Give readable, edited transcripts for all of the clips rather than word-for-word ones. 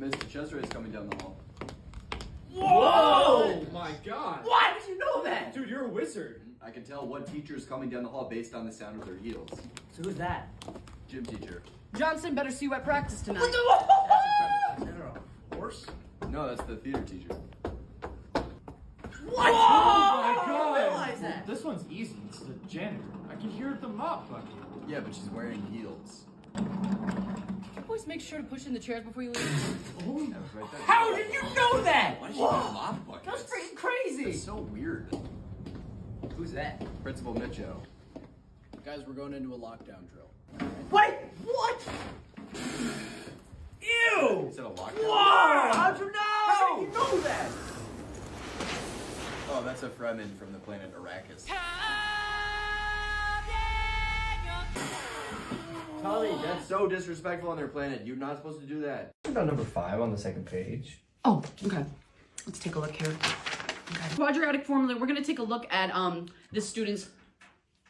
Mr. Chester is coming down the hall. Whoa! My God! Why did you know that? Dude, you're a wizard. I can tell what teacher is coming down the hall based on the sound of their heels. So who's that? Gym teacher. Johnson better see you at practice tonight. Horse? No, that's the theater teacher. What? Oh my I didn't God! realize that. This one's easy. It's the janitor. I can hear the mop bucket. Yeah, but she's wearing heels. Boys, make sure to push in the chairs before you leave. That was right there. How did you know that? Why did she have a mop bucket? That's freaking crazy. That's so weird. Who's that? Principal Mitcho. Guys, we're going into a lockdown drill. Wait, what? Ew! Is that a lockdown? Whoa! How'd you know? How did you know that? Oh, that's a Fremen from the planet Arrakis. Tommy, that's so disrespectful on their planet. You're not supposed to do that. About number 5 on the second page. Oh, okay. Let's take a look here. Okay. Quadratic formula. We're gonna take a look at this student's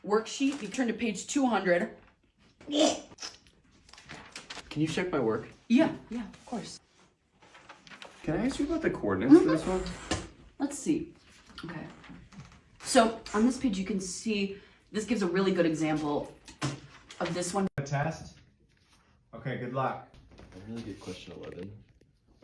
worksheet. You turn to page 200. Can you check my work? Yeah, of course. Can I ask you about the coordinates for this one? Let's see. Okay. So on this page, you can see this gives a really good example of this one. Test? Okay, good luck. I really get question 11.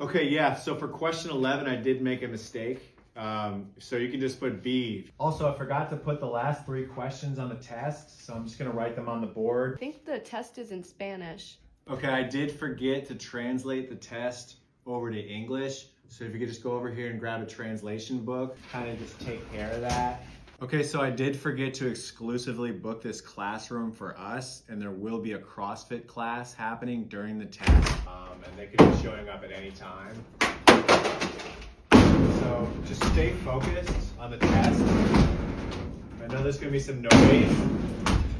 Okay, yeah, so for question 11, I did make a mistake. So you can just put B. Also, I forgot to put the last 3 questions on the test, so I'm just gonna write them on the board. I think the test is in Spanish. Okay, I did forget to translate the test over to English. So if you could just go over here and grab a translation book, kind of just take care of that. Okay, so I did forget to exclusively book this classroom for us, and there will be a CrossFit class happening during the test, and they could be showing up at any time. So just stay focused on the test. I know there's gonna be some noise,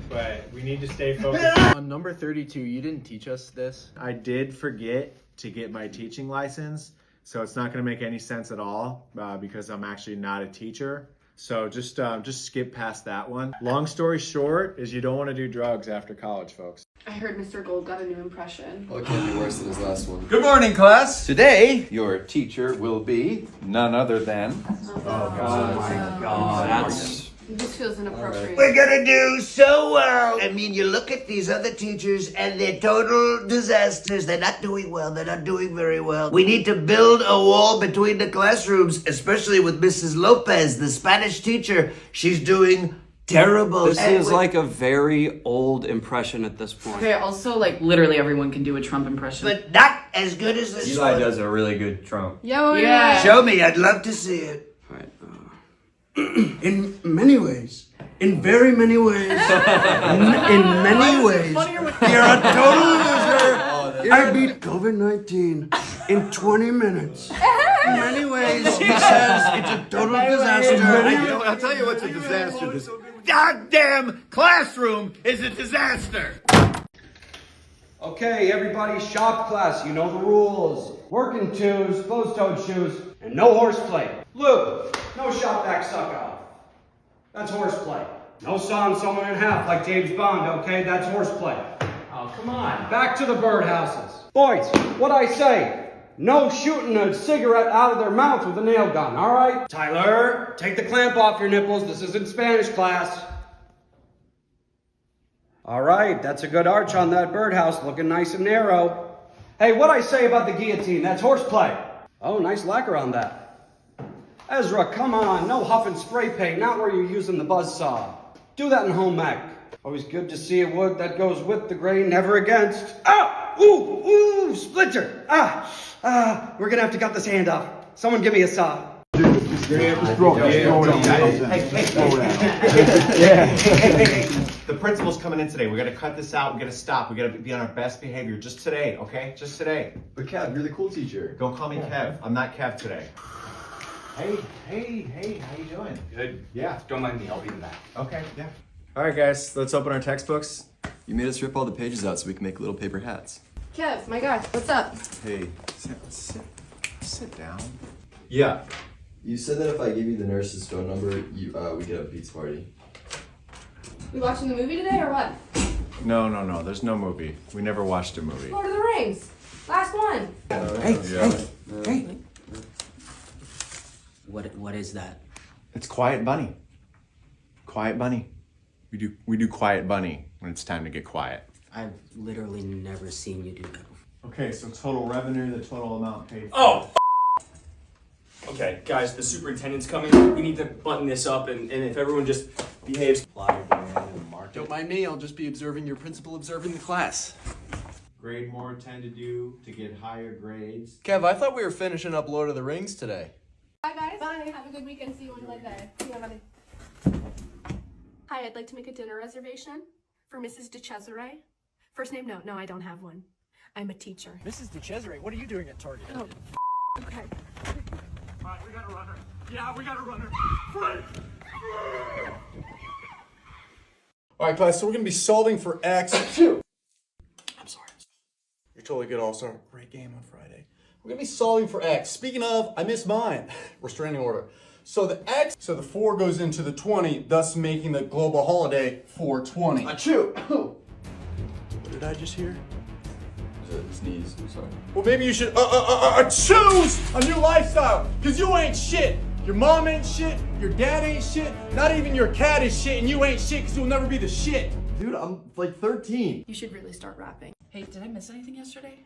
but we need to stay focused. On number 32, you didn't teach us this. I did forget to get my teaching license, so it's not gonna make any sense at all because I'm actually not a teacher. So just skip past that one. Long story short is you don't want to do drugs after college, folks. I heard Mr. Gold got a new impression. Well, it can't be worse than his last one. Good morning, class. Today, your teacher will be none other than. Oh God. That's... This feels inappropriate. We're gonna do so well. I mean, you look at these other teachers and they're total disasters. They're not doing well. They're not doing very well. We need to build a wall between the classrooms, especially with Mrs. Lopez, the Spanish teacher. She's doing terrible. This is like a very old impression at this point. Okay, also, like, literally everyone can do a Trump impression. But not as good as this Eli one. does a really good Trump. Yeah. Show me. I'd love to see it. All right. In many ways. In very many ways. in many ways. You're a total loser. I beat COVID-19 in 20 minutes. In many ways, he says it's a total disaster. I'll tell you what's a disaster. This goddamn classroom is a disaster. Okay, everybody, shop class, you know the rules. Working twos, closed-toed shoes, and no horseplay. Lou, no shop vac suck off. That's horseplay. No sawing someone in half like James Bond, okay? That's horseplay. Oh, come on. Back to the birdhouses. Boys, what I say? No shooting a cigarette out of their mouth with a nail gun, all right? Tyler, take the clamp off your nipples. This isn't Spanish class. All right, that's a good arch on that birdhouse, looking nice and narrow. Hey, what I say about the guillotine? That's horseplay. Oh, nice lacquer on that. Ezra, come on, no huff and spray paint, not where you're using the buzzsaw. Do that in home ec. Always good to see a wood that goes with the grain, never against. Ah! Ooh! Splinter! We're gonna have to cut this hand off. Someone give me a saw. The principal's coming in today. We gotta cut this out. We gotta stop. We gotta be on our best behavior just today, okay? Just today. But Kev, you're the cool teacher. Don't call me Kev. I'm not Kev today. Hey, how you doing? Good. Yeah. Don't mind me, I'll be in the back. Okay, yeah. All right, guys, let's open our textbooks. You made us rip all the pages out so we can make little paper hats. Kev, my God, what's up? Hey, sit down. Yeah. You said that if I give you the nurse's phone number, we could have a pizza party. You watching the movie today or what? No. There's no movie. We never watched a movie. Lord of the Rings. Last one. All right. Hey. What is that? It's Quiet Bunny. Quiet Bunny. We do Quiet Bunny when it's time to get quiet. I've literally never seen you do that before. Okay, so total revenue, the total amount paid. Oh, okay, guys, the superintendent's coming. We need to button this up, and if everyone just behaves. Don't mind me, I'll just be observing your principal observing the class. Grade more tend to do to get higher grades. Kev, I thought we were finishing up Lord of the Rings today. Bye, guys. Bye. Have a good weekend. See you on Monday. See you, buddy. Hi, I'd like to make a dinner reservation for Mrs. DeCesare. First name? No, I don't have one. I'm a teacher. Mrs. DeCesare, what are you doing at Target? Oh, okay. Alright, we got a runner. Yeah, we got a runner. Frank! Alright, class, so we're gonna be solving for X. I'm sorry. You're totally good, all-star. Great game on Friday. We're gonna be solving for X. Speaking of, I missed mine. Restraining order. So the 4 goes into the 20, thus making the global holiday 420. Achoo! What did I just hear? Sneeze, I'm sorry. Well, maybe you should choose a new lifestyle, because you ain't shit. Your mom ain't shit, your dad ain't shit, not even your cat is shit, and you ain't shit because you'll never be the shit. Dude, I'm like 13. You should really start rapping. Hey, did I miss anything yesterday?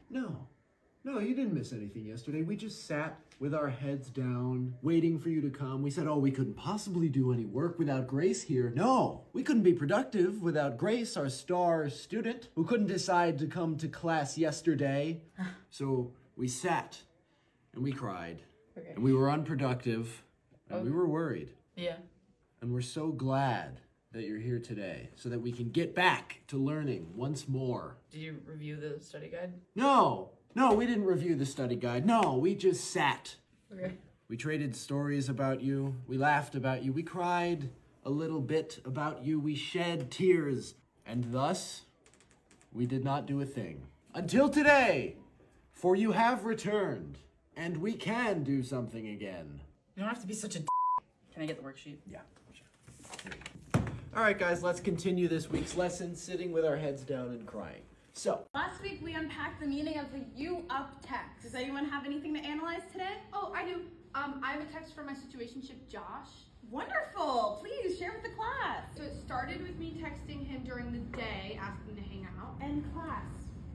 No, you didn't miss anything yesterday. We just sat with our heads down, waiting for you to come. We said, oh, we couldn't possibly do any work without Grace here. No, we couldn't be productive without Grace, our star student, who couldn't decide to come to class yesterday. So we sat and we cried. Okay. And we were unproductive and we were worried. Yeah. And we're so glad that you're here today so that we can get back to learning once more. Did you review the study guide? No, we didn't review the study guide. No, we just sat. Okay. We traded stories about you. We laughed about you. We cried a little bit about you. We shed tears. And thus, we did not do a thing. Until today, for you have returned, and we can do something again. You don't have to be such a Can I get the worksheet? Yeah. All right, guys, let's continue this week's lesson, sitting with our heads down and crying. So, last week we unpacked the meaning of the you up text. Does anyone have anything to analyze today? Oh, I do. I have a text from my situationship, Josh. Wonderful! Please share with the class. So it started with me texting him during the day, asking to hang out. And class,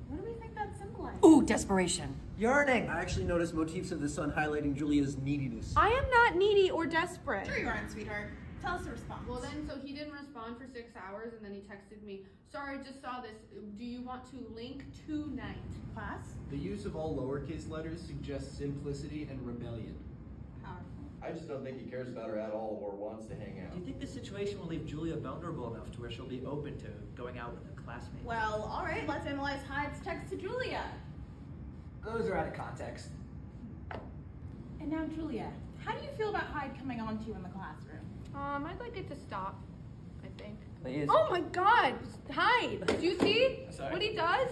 what do we think that symbolizes? Ooh, desperation. Yearning. I actually noticed motifs of the sun highlighting Julia's neediness. I am not needy or desperate. Sure you aren't, sweetheart. Tell us a response. Well then, so he didn't respond for 6 hours, and then he texted me, sorry, just saw this. Do you want to link tonight? Class? The use of all lowercase letters suggests simplicity and rebellion. Powerful. I just don't think he cares about her at all or wants to hang out. Do you think this situation will leave Julia vulnerable enough to where she'll be open to going out with a classmate? Well, alright, let's analyze Hyde's text to Julia. Those are out of context. And now Julia, how do you feel about Hyde coming on to you in the classroom? I'd like it to stop, I think. Please. Oh my god! Hyde! Did you see Sorry. what he does?